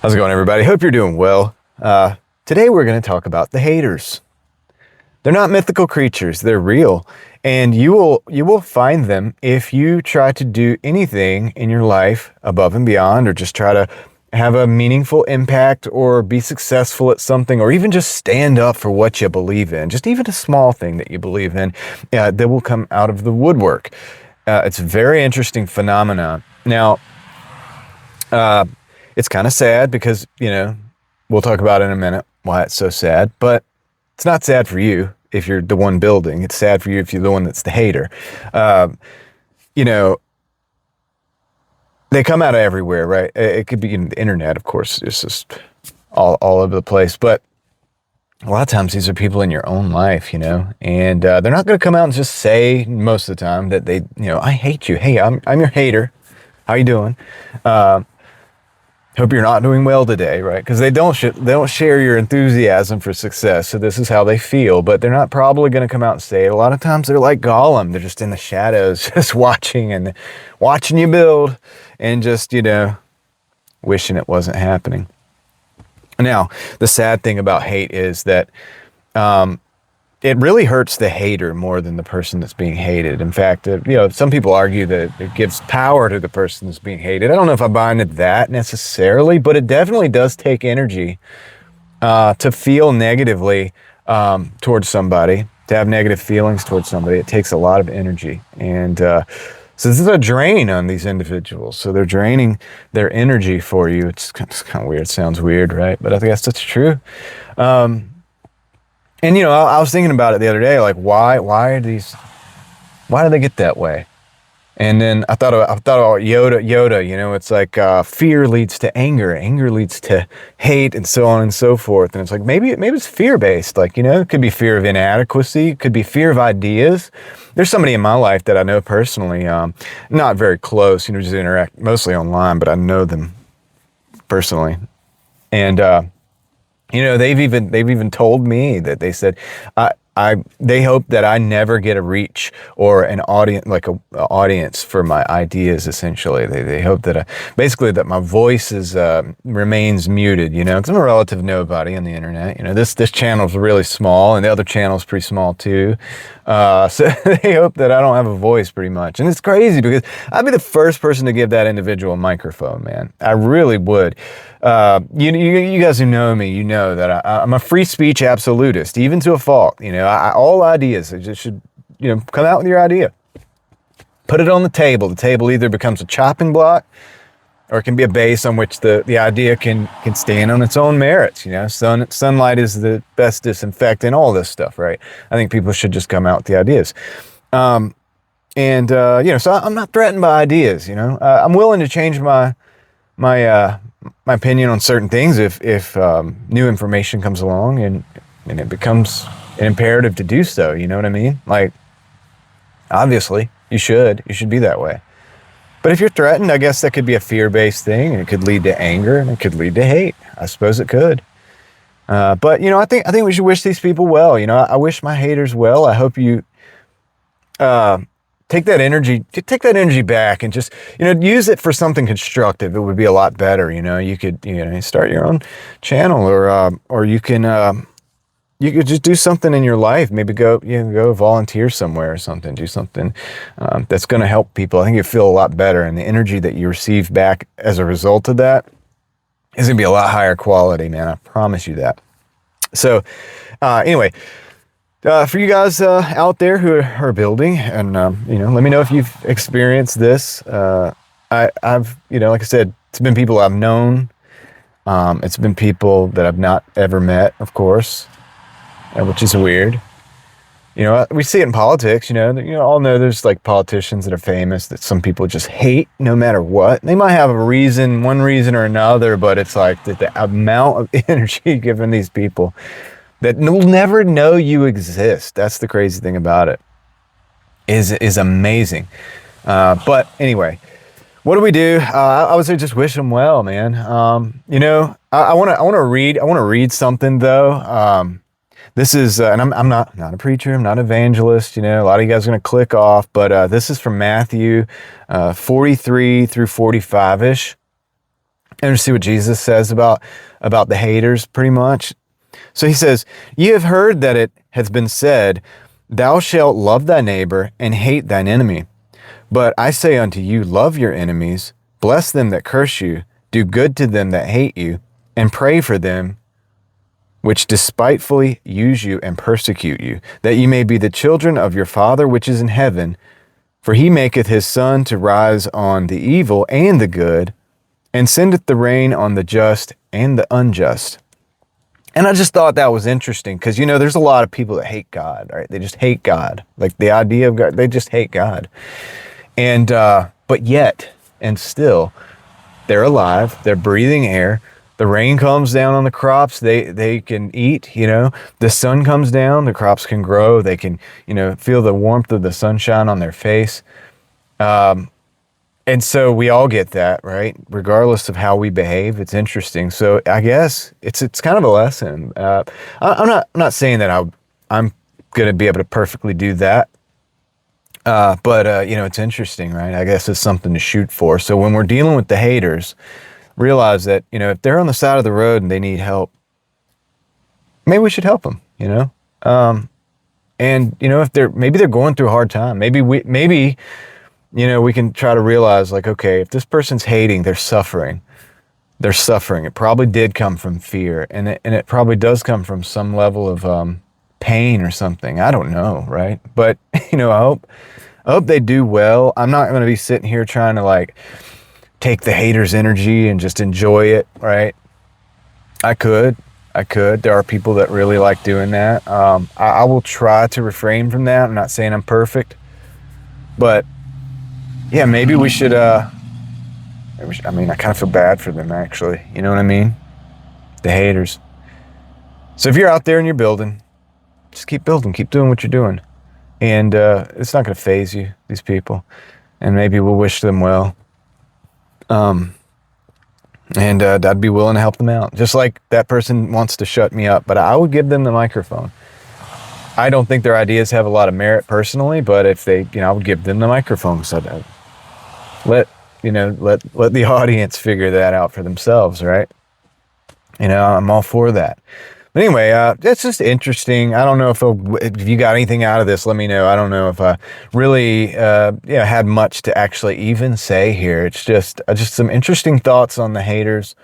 How's it going, everybody? Hope you're doing well. Today we're going to talk about the haters. They're not mythical creatures, they're real. And you will find them if you try to do anything in your life above and beyond, or just try to have a meaningful impact or be successful at something, or even just stand up for what you believe in. Just even a small thing that you believe in, that will come out of the woodwork. It's a very interesting phenomenon. Now, it's kind of sad because, we'll talk about in a minute why it's so sad, but it's not sad for you if you're the one building. It's sad for you if you're the one that's the hater. They come out of everywhere, right? It could be in the internet, of course. It's just all over the place. But a lot of times these are people in your own life, and they're not going to come out and just say most of the time that they, I hate you. Hey, I'm your hater. How you doing? Hope you're not doing well today, right? Because they don't share your enthusiasm for success. So this is how they feel, but they're not probably going to come out and say it. A lot of times they're like Gollum. They're just in the shadows, just watching you build and just, wishing it wasn't happening. Now, the sad thing about hate is that it really hurts the hater more than the person that's being hated. In fact, some people argue that it gives power to the person that's being hated. I don't know if I buy into that necessarily, but it definitely does take energy to feel negatively towards somebody, to have negative feelings towards somebody. It takes a lot of energy. And so this is a drain on these individuals. So they're draining their energy for you. It's kind of weird. It sounds weird, right? But I guess that's true. And I was thinking about it the other day, like why do they get that way? And then I thought about Yoda, it's like fear leads to anger leads to hate, and so on and so forth. And it's like maybe it's fear-based, like, it could be fear of inadequacy, it could be fear of ideas. There's somebody in my life that I know personally, not very close, just interact mostly online, but I know them personally. And they've even told me that they said, they hope that I never get a reach or an audience, like a audience for my ideas. Essentially, they hope that basically that my voice remains muted. Because I'm a relative nobody on the internet. This channel's really small, and the other channel's pretty small too. So they hope that I don't have a voice, pretty much. And it's crazy because I'd be the first person to give that individual a microphone, man. I really would. You guys who know me, you know that I'm a free speech absolutist, even to a fault. All ideas, it just should, come out with your idea. Put it on the table. The table either becomes a chopping block, or it can be a base on which the idea can stand on its own merits. Sunlight is the best disinfectant, all this stuff, right? I think people should just come out with the ideas. So I'm not threatened by ideas, I'm willing to change my opinion on certain things if new information comes along and it becomes an imperative to do so. You know what I mean? Like, obviously, you should be that way. But if you're threatened, I guess that could be a fear-based thing, and it could lead to anger, and it could lead to hate. I suppose it could. But I think we should wish these people well. I wish my haters well. I hope you take that energy back and just, use it for something constructive. It would be a lot better. You could, start your own channel, or you can, you could just do something in your life. Maybe go volunteer somewhere or something. Do something that's going to help people. I think you feel a lot better, and the energy that you receive back as a result of that is going to be a lot higher quality, man. I promise you that. So, anyway. For you guys out there who are building, and let me know if you've experienced this. I've like I said, it's been people I've known. It's been people that I've not ever met, of course, which is weird. We see it in politics. All know there's like politicians that are famous that some people just hate no matter what. They might have one reason or another, but it's like the amount of energy given these people that will never know you exist. That's the crazy thing about it. Is amazing. But anyway, what do we do? I would say just wish them well, man. I want to read something though. This is, and I'm not a preacher. I'm not an evangelist. A lot of you guys are going to click off, but this is from Matthew 43 through 45 ish. And see what Jesus says about the haters pretty much. So he says, "Ye have heard that it hath been said, Thou shalt love thy neighbor and hate thine enemy. But I say unto you, love your enemies, bless them that curse you, do good to them that hate you, and pray for them which despitefully use you and persecute you, that ye may be the children of your Father which is in heaven. For he maketh his sun to rise on the evil and the good, and sendeth the rain on the just and the unjust." And I just thought that was interesting because, you know, there's a lot of people that hate God, right? They just hate God. Like the idea of God, they just hate God. And, but yet, and still, they're alive. They're breathing air. The rain comes down on the crops. They can eat, you know. The sun comes down. The crops can grow. They can, you know, feel the warmth of the sunshine on their face. And so we all get that, right? Regardless of how we behave. It's interesting. So I guess it's kind of a lesson. I'm not saying that I'm going to be able to perfectly do that. But you know, it's interesting, right? I guess it's something to shoot for. So when we're dealing with the haters, realize that, you know, if they're on the side of the road and they need help, maybe we should help them, you know? And you know, if maybe they're going through a hard time, maybe you know, we can try to realize, like, okay, if this person's hating, they're suffering. They're suffering. It probably did come from fear, and it probably does come from some level of pain or something. I don't know, right? But you know, I hope they do well. I'm not going to be sitting here trying to like take the haters' energy and just enjoy it, right? I could. There are people that really like doing that. I will try to refrain from that. I'm not saying I'm perfect, but yeah, maybe we should, I mean, I kind of feel bad for them, actually. You know what I mean? The haters. So if you're out there and you're building, just keep building, keep doing what you're doing. And it's not going to faze you, these people. And maybe we'll wish them well. And I'd be willing to help them out. Just like that person wants to shut me up, but I would give them the microphone. I don't think their ideas have a lot of merit personally, but if they, you know, I would give them the microphone. So let the audience figure that out for themselves, right? You know, I'm all for that. But anyway, that's just interesting. I don't know if you got anything out of this, let me know. I don't know if I really had much to actually even say here. It's just some interesting thoughts on the haters.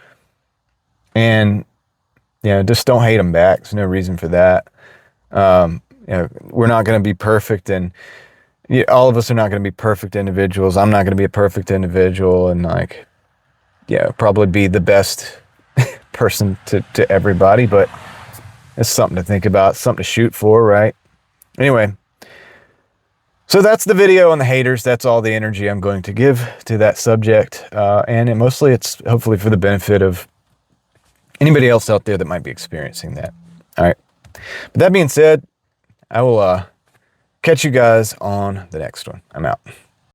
And, you know, just don't hate them back. There's no reason for that. You know, we're not going to be perfect, and all of us are not going to be perfect individuals. I'm not going to be a perfect individual and, like, yeah, probably be the best person to everybody, but it's something to think about, something to shoot for, right? Anyway, so that's the video on the haters. That's all the energy I'm going to give to that subject. And mostly it's hopefully for the benefit of anybody else out there that might be experiencing that. All right. But that being said, I will catch you guys on the next one. I'm out.